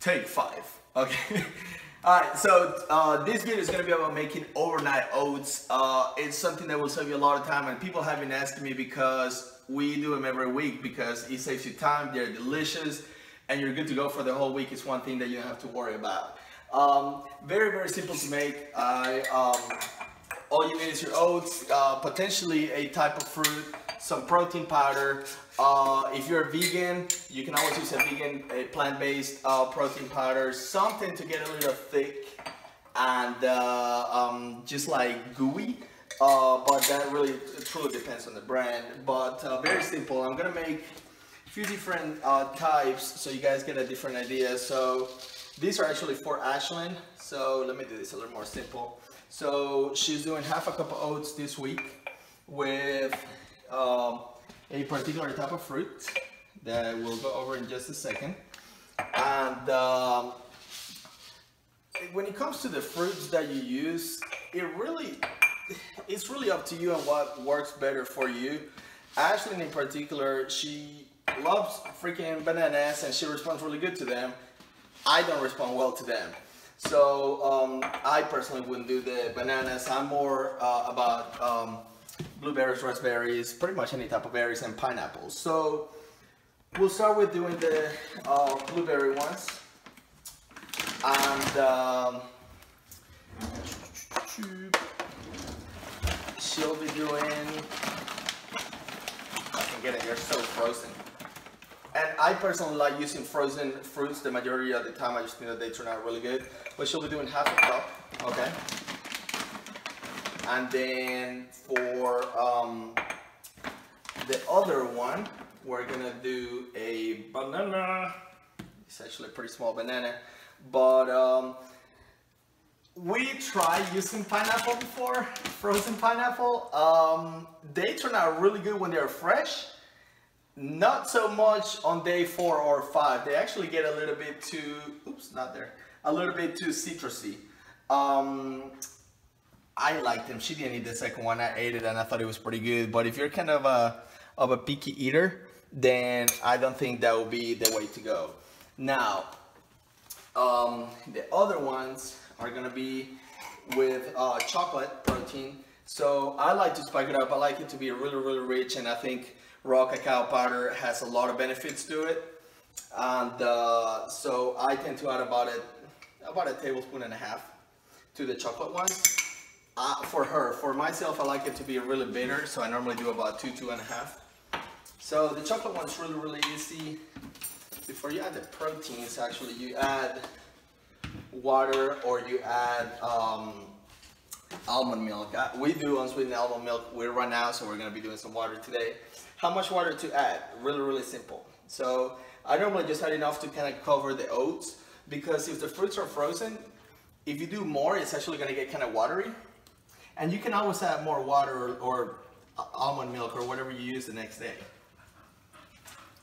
Take 5. Okay. Alright, so this video is going to be about making overnight oats. It's something that will save you a lot of time, and people have been asking me because we do them every week because it saves you time, they're delicious, and you're good to go for the whole week. It's one thing that you don't have to worry about. Very, very simple to make. All you need is your oats, potentially a type of fruit, some protein powder. If you're a vegan, you can always use a plant-based protein powder, something to get a little thick and just like gooey. But that really truly depends on the brand. But very simple. I'm gonna make a few different types so you guys get a different idea. So these are actually for Ashlyn. So let me do this a little more simple. So she's doing half a cup of oats this week with a particular type of fruit that we'll go over in just a second. And when it comes to the fruits that you use, it's really up to you and what works better for you. Ashlyn in particular, she loves freaking bananas and she responds really good to them. I don't respond well to them. So I personally wouldn't do the bananas. I'm more about blueberries, raspberries, pretty much any type of berries, and pineapples. So we'll start with doing the blueberry ones. And she'll be doing, I can get it, you're so frozen. And I personally like using frozen fruits the majority of the time. I just think that they turn out really good. But she'll be doing half a cup, okay? And then for the other one, we're gonna do a banana. It's actually a pretty small banana, but we tried using pineapple before, frozen pineapple. They turn out really good when they're fresh. Not so much on day 4 or 5. They actually get a little bit too, oops, not there, a little bit too citrusy. I liked them. She didn't eat the second one. I ate it and I thought it was pretty good. But if you're kind of a picky eater, then I don't think that would be the way to go. Now, the other ones are gonna be with chocolate protein. So I like to spike it up. I like it to be really, really rich, and I think raw cacao powder has a lot of benefits to it. And so I tend to add about a tablespoon and a half to the chocolate ones. For her, for myself, I like it to be really bitter, so I normally do about 2–2.5. So the chocolate one's really, really easy. Before you add the proteins, actually, you add water or you add almond milk. We do unsweetened almond milk. We're right now, so we're gonna be doing some water today. How much water to add? Really, really simple. So I normally just add enough to kind of cover the oats, because if the fruits are frozen, if you do more, it's actually gonna get kind of watery. And you can always add more water or almond milk or whatever you use the next day.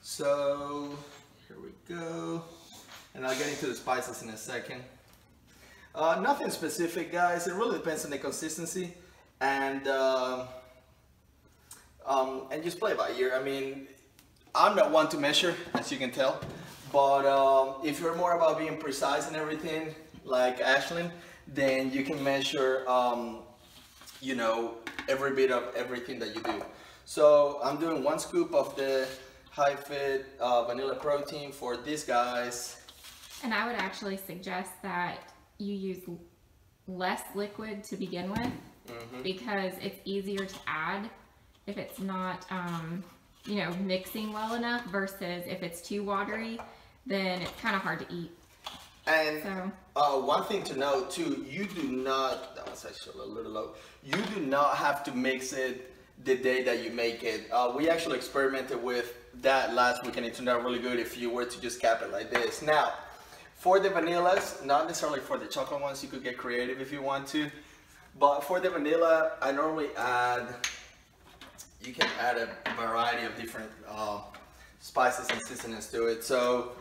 So here we go. And I'll get into the spices in a second. Nothing specific, guys. It really depends on the consistency, and just play by ear. I mean, I'm not one to measure, as you can tell, but if you're more about being precise and everything, like Ashlyn, then you can measure, you know, every bit of everything that you do. So I'm doing 1 scoop of the high-fit vanilla protein for these guys. And I would actually suggest that you use less liquid to begin with, because it's easier to add if it's not, you know, mixing well enough, versus if it's too watery, then it's kind of hard to eat. And one thing to note too, you do not, that was actually a little low, you do not have to mix it the day that you make it. We actually experimented with that last week and it turned out really good if you were to just cap it like this. Now, for the vanillas, not necessarily for the chocolate ones, you could get creative if you want to, but for the vanilla, I normally add, you can add a variety of different spices and seasonings to it. So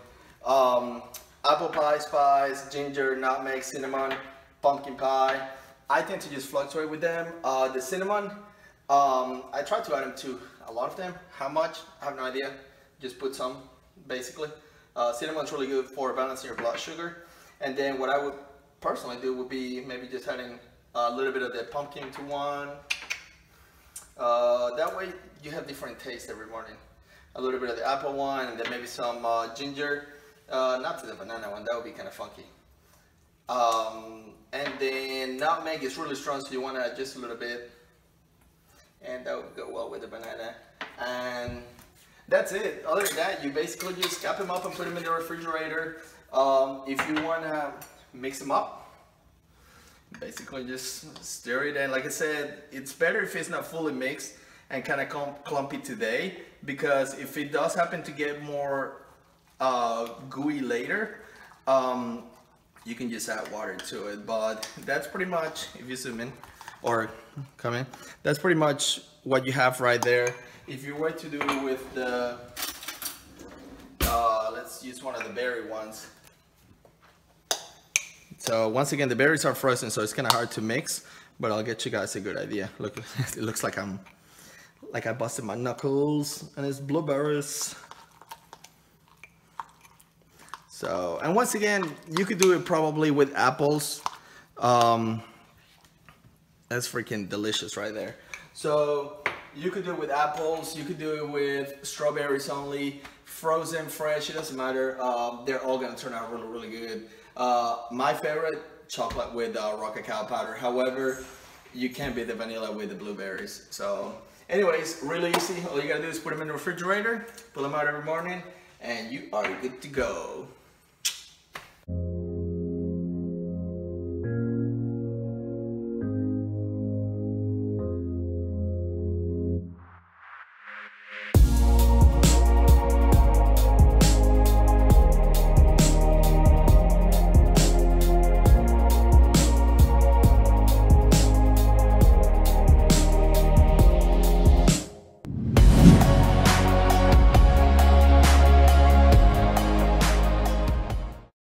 apple pie spice, ginger, nutmeg, cinnamon, pumpkin pie. I tend to just fluctuate with them. The cinnamon, I try to add them to a lot of them. How much? I have no idea. Just put some, basically. Cinnamon's really good for balancing your blood sugar. And then what I would personally do would be maybe just adding a little bit of the pumpkin into one. That way you have different tastes every morning. A little bit of the apple one, and then maybe some ginger. Not to the banana one, that would be kind of funky. And then nutmeg is really strong, so you want to add just a little bit. And that would go well with the banana. And that's it. Other than that, you basically just cap them up and put them in the refrigerator. If you want to mix them up, basically just stir it. And like I said, it's better if it's not fully mixed and kind of clumpy today, because if it does happen to get more gooey later, you can just add water to it. But that's pretty much, if you zoom in or come in, that's pretty much what you have right there. If you were to do it with the let's use one of the berry ones. So once again, the berries are frozen, so it's kind of hard to mix, but I'll get you guys a good idea. Look, it looks like I busted my knuckles, and it's blueberries. So, and once again, you could do it probably with apples. That's freaking delicious right there. So you could do it with apples, you could do it with strawberries only, frozen, fresh, it doesn't matter. They're all gonna turn out really, really good. My favorite, chocolate with raw cacao powder. However, you can't beat the vanilla with the blueberries. So anyways, really easy. All you gotta do is put them in the refrigerator, pull them out every morning, and you are good to go.